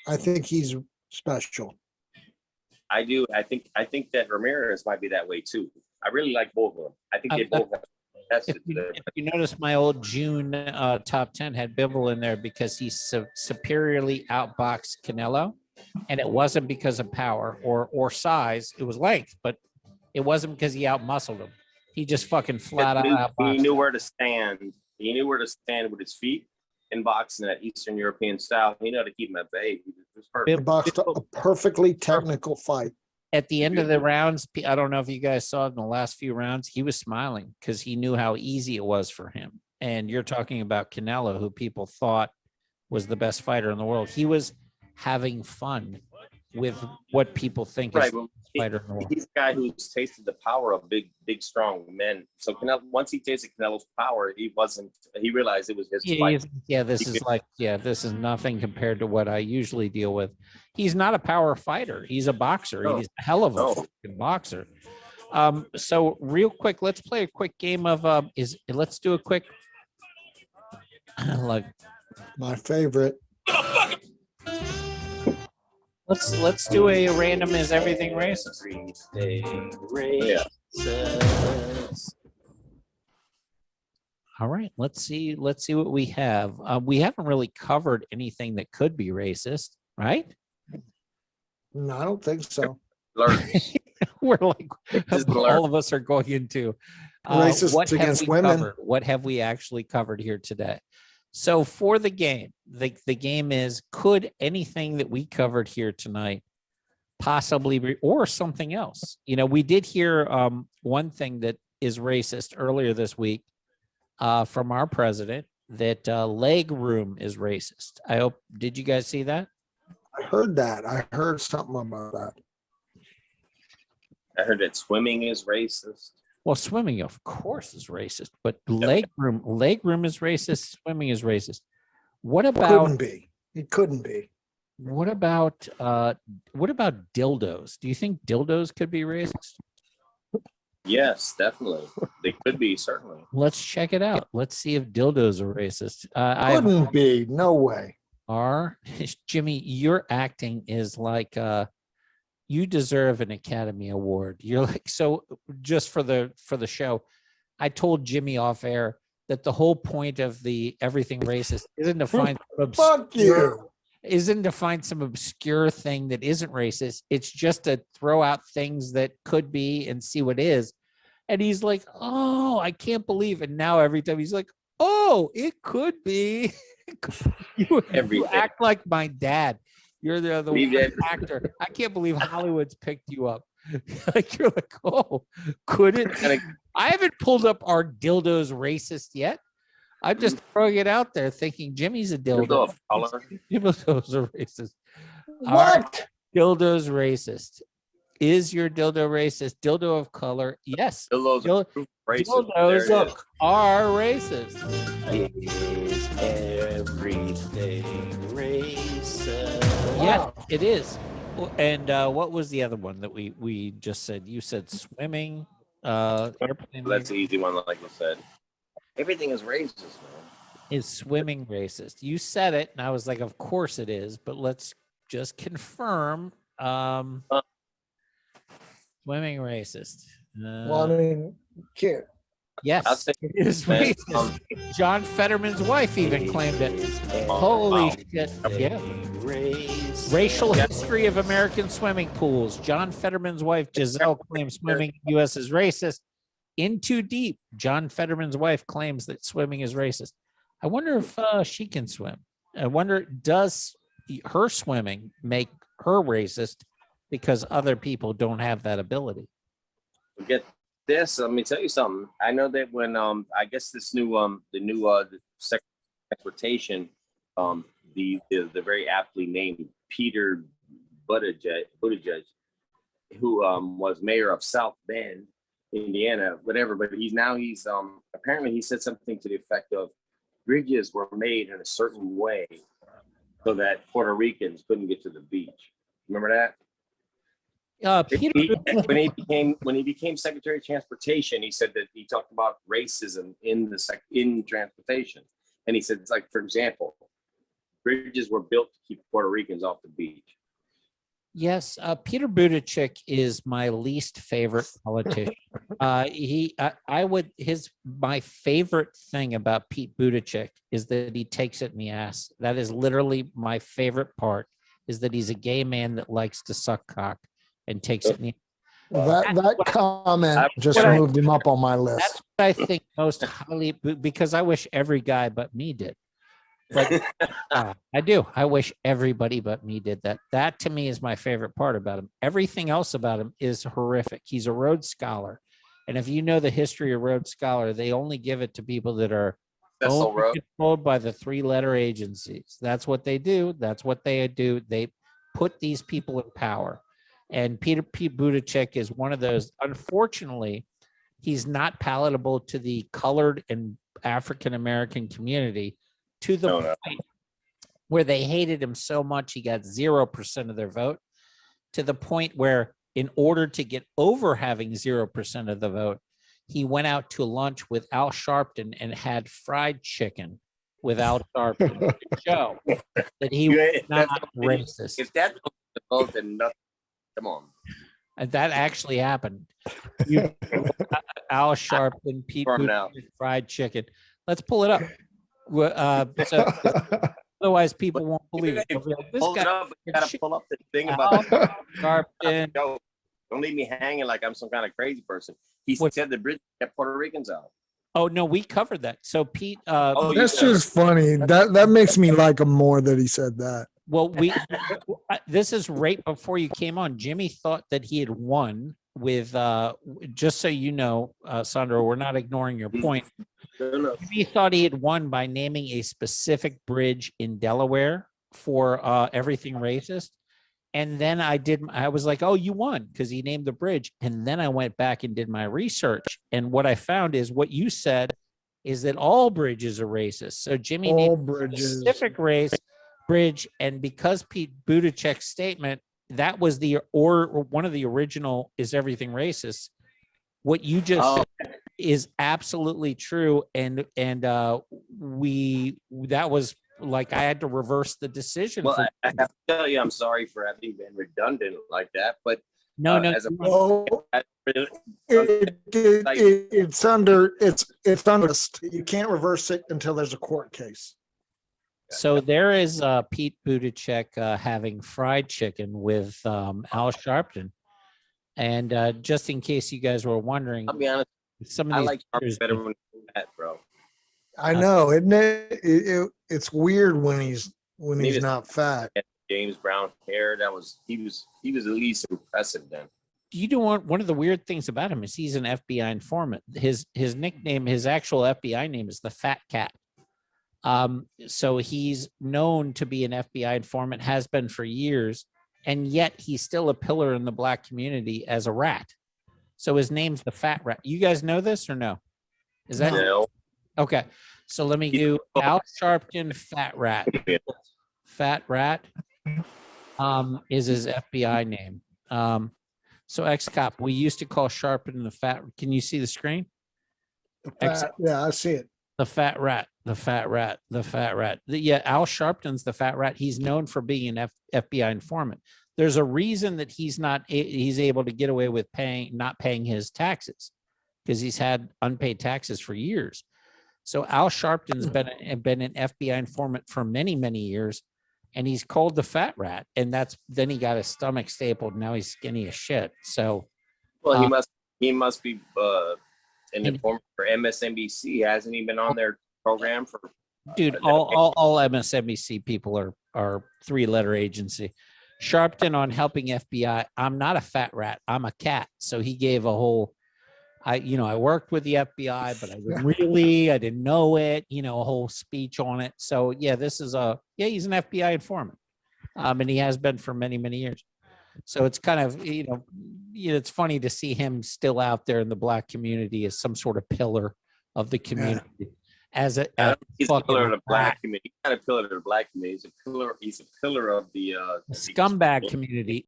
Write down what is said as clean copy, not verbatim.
I think he's special. I do. I think that Ramirez might be that way too. I really like both of them. I think they both have If you notice, my old June top 10 had Bivol in there because he superiorly outboxed Canelo, and it wasn't because of power or size. It was length, but it wasn't because he outmuscled him. He just fucking flat out outboxed. He knew where to stand. He knew where to stand with his feet in boxing, that Eastern European style. He knew how to keep him at bay. He was perfect. He boxed a perfectly technical fight. At the end of the rounds, I don't know if you guys saw it in the last few rounds, he was smiling because he knew how easy it was for him. And you're talking about Canelo, who people thought was the best fighter in the world. He was having fun with what people think is the best fighter in the world. He's a guy who's tasted the power of big, strong men. So Canelo, once he tasted Canelo's power, he realized it was his fight. This is nothing compared to what I usually deal with. He's not a power fighter. He's a boxer. No. He's a hell of a fucking boxer. So real quick, let's play a quick game of let's do a quick like my favorite. Let's do a random is everything racist. All right, let's see what we have. We haven't really covered anything that could be racist, right? No, I don't think so. We're like all of us are going into racist against women. What have we actually covered here today? So for the game, the game is, could anything that we covered here tonight possibly be, or something else? You know, we did hear one thing that is racist earlier this week from our president, that leg room is racist. Did you guys see that? I heard that. I heard something about that. I heard that swimming is racist. Well, swimming, of course, is racist, but leg room is racist. Swimming is racist. What about? Couldn't be. It couldn't be. What about dildos? Do you think dildos could be racist? Yes, definitely. They could be, certainly. Let's check it out. Let's see if dildos are racist. Couldn't be. No way. Jimmy, your acting is like you deserve an Academy Award. You're like, so just for the show, I told Jimmy off air that the whole point of the everything racist isn't to find some obscure thing that isn't racist. It's just to throw out things that could be and see what is. And he's like, oh, I can't believe it. Now every time he's like, oh, it could be. you act like my dad. You're the one actor. I can't believe Hollywood's picked you up. Like, you're like, oh, could it? I haven't pulled up our dildos racist yet. I'm just throwing it out there, thinking Jimmy's a dildo. Dildos are racist. What? Dildos racist. Is your dildo racist? Dildo of color? Yes. Dildos are racist. Is everything racist? Yeah, it is. And what was the other one that we just said? You said swimming. Airplane. That's the easy one, like you said. Everything is racist, man. Is swimming racist? You said it, and I was like, of course it is. But let's just confirm. Swimming racist. Well, I mean, can't. Yes, it is racist. John Fetterman's wife even claimed it. Holy shit. Yeah. Racial history of American swimming pools. John Fetterman's wife, Giselle, claims swimming in the U.S. is racist. In Too Deep, John Fetterman's wife claims that swimming is racist. I wonder if she can swim. I wonder, does her swimming make her racist because other people don't have that ability? Get this. Let me tell you something. I know that when I guess this new transportation, the very aptly named Peter Buttigieg, who was mayor of South Bend, Indiana, whatever, but he's apparently he said something to the effect of bridges were made in a certain way so that Puerto Ricans couldn't get to the beach. Remember that? When he became Secretary of Transportation, he said that he talked about racism in transportation, and he said, it's like, for example, bridges were built to keep Puerto Ricans off the beach. Yes, Peter Buttigieg is my least favorite politician. My favorite thing about Pete Buttigieg is that he takes it in the ass. That is literally my favorite part, is that he's a gay man that likes to suck cock and takes it in the That comment just what I- moved him up on my That's list. what I think most highly, because I wish every guy but me did. But I do. I wish everybody but me did that. That to me is my favorite part about him. Everything else about him is horrific. He's a Rhodes Scholar. And if you know the history of Rhodes Scholar, they only give it to people that are Cecil Rhodes. controlled by the 3-letter agencies. That's what they do. That's what they do. They put these people in power. And Pete Buttigieg is one of those. Unfortunately, he's not palatable to the colored and African American community, to the point where they hated him so much he got 0% of their vote, to the point where, in order to get over having 0% of the vote, he went out to lunch with Al Sharpton and had fried chicken with Al Sharpton to show that he was not racist. If that's the vote, then nothing. Come on. And that actually happened. Al Sharpton, Pete Buttigieg, fried chicken. Let's pull it up. So otherwise, people won't believe it. They'll be like, this Hold guy it up. You gotta pull up the thing about Sharpton. Don't leave me hanging like I'm some kind of crazy person. He said the bridge kept Puerto Ricans out. Oh no, we covered that. So Pete, That's just funny. That makes me like him more that he said that. well, this is right before you came on. Jimmy thought that he had won with just so you know, Sandro, we're not ignoring your point. Jimmy thought he had won by naming a specific bridge in Delaware for everything racist. And then I was like, oh, you won, because he named the bridge. And then I went back and did my research. And what I found is what you said is that all bridges are racist. So Jimmy named a specific race bridge. And because Pete Buttigieg's statement, that was one of the original is everything racist. What you just said is absolutely true. And that was like, I had to reverse the decision. Well, I have to tell you, I'm sorry for having been redundant like that, but it's under you can't reverse it until there's a court case. So there is Pete Buttigieg having fried chicken with Al Sharpton. And just in case you guys were wondering, I'll be honest, some of I these like Sharpton better when that, bro. I know, isn't it? It's weird when he's not fat. James Brown hair. He was at least impressive then. You know what? One of the weird things about him is he's an FBI informant. His nickname, his actual FBI name is the Fat Cat. So he's known to be an FBI informant, has been for years, and yet he's still a pillar in the Black community as a rat. So his name's the Fat Rat. You guys know this or no? Is that No. Okay? So let me do Al Sharpton, Fat Rat. Fat Rat is his FBI name. So ex-cop, we used to call Sharpton the Fat. Can you see the screen? Yeah, I see it. The Fat Rat, the Fat Rat, the Fat Rat. Yeah, Al Sharpton's the Fat Rat. He's known for being an FBI informant. There's a reason that he's able to get away with not paying his taxes, because he's had unpaid taxes for years. So Al Sharpton's been an FBI informant for many, many years, and he's called the Fat Rat. And then he got his stomach stapled. Now he's skinny as shit. So, well, he must be an informant for MSNBC. Hasn't he been on their program for? Dude, all MSNBC people are 3-letter agency. Sharpton on helping FBI. I'm not a fat rat. I'm a cat. So he gave a whole. I worked with the FBI, but I didn't know it. A whole speech on it. So yeah, he's an FBI informant, and he has been for many, many years. So it's kind of it's funny to see him still out there in the Black community as some sort of pillar of the community. Yeah. He's a pillar of the Black community. He's not a pillar of the Black community. He's a pillar of the scumbag community.